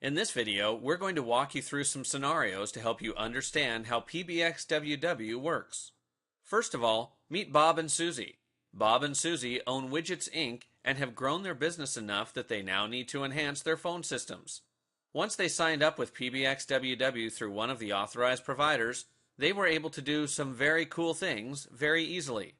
In this video, we're going to walk you through some scenarios to help you understand how PBXww works. First of all, meet Bob and Susie. Bob and Susie own Widgets Inc. and have grown their business enough that they now need to enhance their phone systems. Once they signed up with PBXww through one of the authorized providers, they were able to do some very cool things very easily.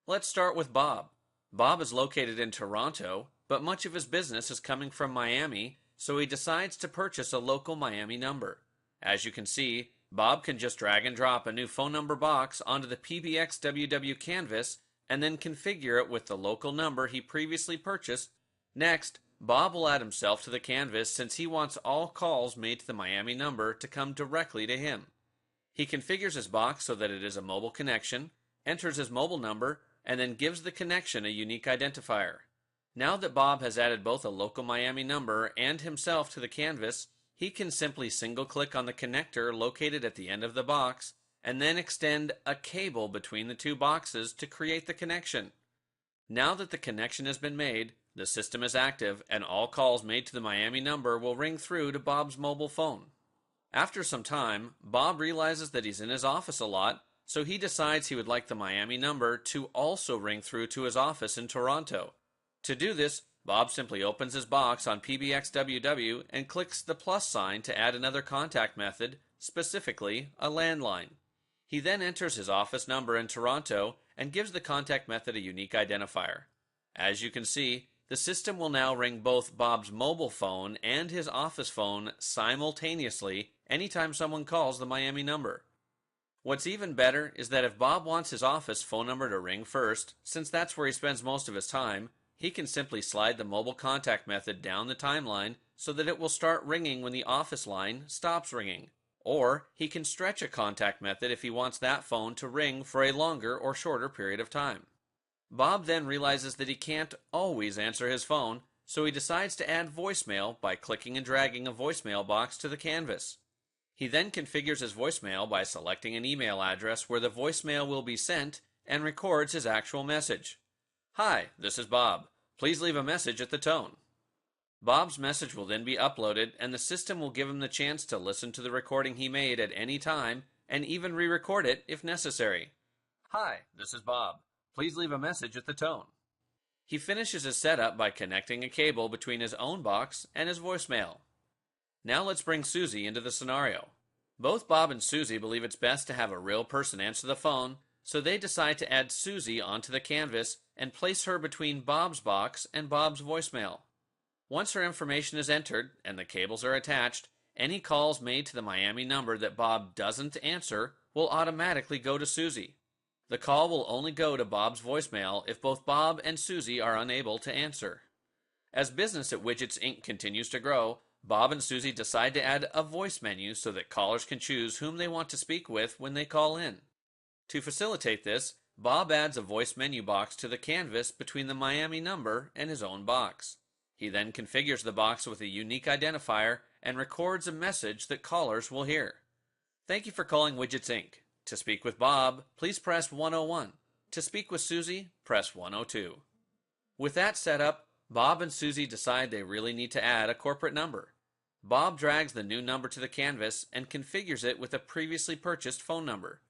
Let's start with Bob. Bob is located in Toronto, but much of his business is coming from Miami, so he decides to purchase a local Miami number. As you can see, Bob can just drag and drop a new phone number box onto the PBXww canvas and then configure it with the local number he previously purchased. Next, Bob will add himself to the canvas since he wants all calls made to the Miami number to come directly to him. He configures his box so that it is a mobile connection, enters his mobile number, and then gives the connection a unique identifier. Now that Bob has added both a local Miami number and himself to the canvas, he can simply single-click on the connector located at the end of the box and then extend a cable between the two boxes to create the connection. Now that the connection has been made, the system is active and all calls made to the Miami number will ring through to Bob's mobile phone. After some time, Bob realizes that he's in his office a lot, so he decides he would like the Miami number to also ring through to his office in Toronto. To do this, Bob simply opens his box on PBXww and clicks the plus sign to add another contact method, specifically a landline. He then enters his office number in Toronto and gives the contact method a unique identifier. As you can see, the system will now ring both Bob's mobile phone and his office phone simultaneously anytime someone calls the Miami number. What's even better is that if Bob wants his office phone number to ring first, since that's where he spends most of his time, he can simply slide the mobile contact method down the timeline so that it will start ringing when the office line stops ringing. Or he can stretch a contact method if he wants that phone to ring for a longer or shorter period of time. Bob then realizes that he can't always answer his phone, so he decides to add voicemail by clicking and dragging a voicemail box to the canvas. He then configures his voicemail by selecting an email address where the voicemail will be sent and records his actual message. "Hi, this is Bob. Please leave a message at the tone." Bob's message will then be uploaded and the system will give him the chance to listen to the recording he made at any time and even re-record it if necessary. "Hi, this is Bob. Please leave a message at the tone." He finishes his setup by connecting a cable between his own box and his voicemail. Now let's bring Susie into the scenario. Both Bob and Susie believe it's best to have a real person answer the phone, so they decide to add Susie onto the canvas and place her between Bob's box and Bob's voicemail. Once her information is entered and the cables are attached, any calls made to the Miami number that Bob doesn't answer will automatically go to Susie. The call will only go to Bob's voicemail if both Bob and Susie are unable to answer. As business at Widgets Inc. continues to grow, Bob and Susie decide to add a voice menu so that callers can choose whom they want to speak with when they call in. To facilitate this, Bob adds a voice menu box to the canvas between the Miami number and his own box. He then configures the box with a unique identifier and records a message that callers will hear. "Thank you for calling Widgets Inc. To speak with Bob, please press 101. To speak with Susie, press 102. With that set up, Bob and Susie decide they really need to add a corporate number. Bob drags the new number to the canvas and configures it with a previously purchased phone number.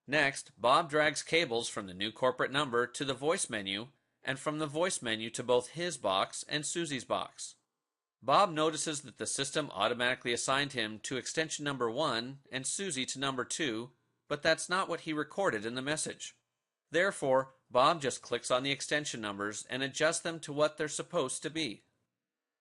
Next, Bob drags cables from the new corporate number to the voice menu and from the voice menu to both his box and Susie's box. Bob notices that the system automatically assigned him to extension number 1 and Susie to number 2, but that's not what he recorded in the message. Therefore, Bob just clicks on the extension numbers and adjusts them to what they're supposed to be.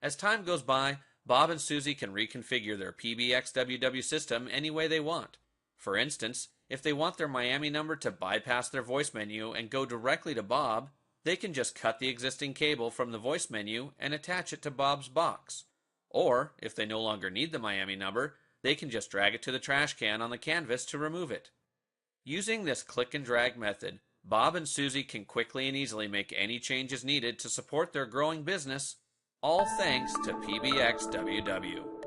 As time goes by, Bob and Susie can reconfigure their PBXww system any way they want. For instance, if they want their Miami number to bypass their voice menu and go directly to Bob, they can just cut the existing cable from the voice menu and attach it to Bob's box. Or, if they no longer need the Miami number, they can just drag it to the trash can on the canvas to remove it. Using this click and drag method, Bob and Susie can quickly and easily make any changes needed to support their growing business, all thanks to PBXww.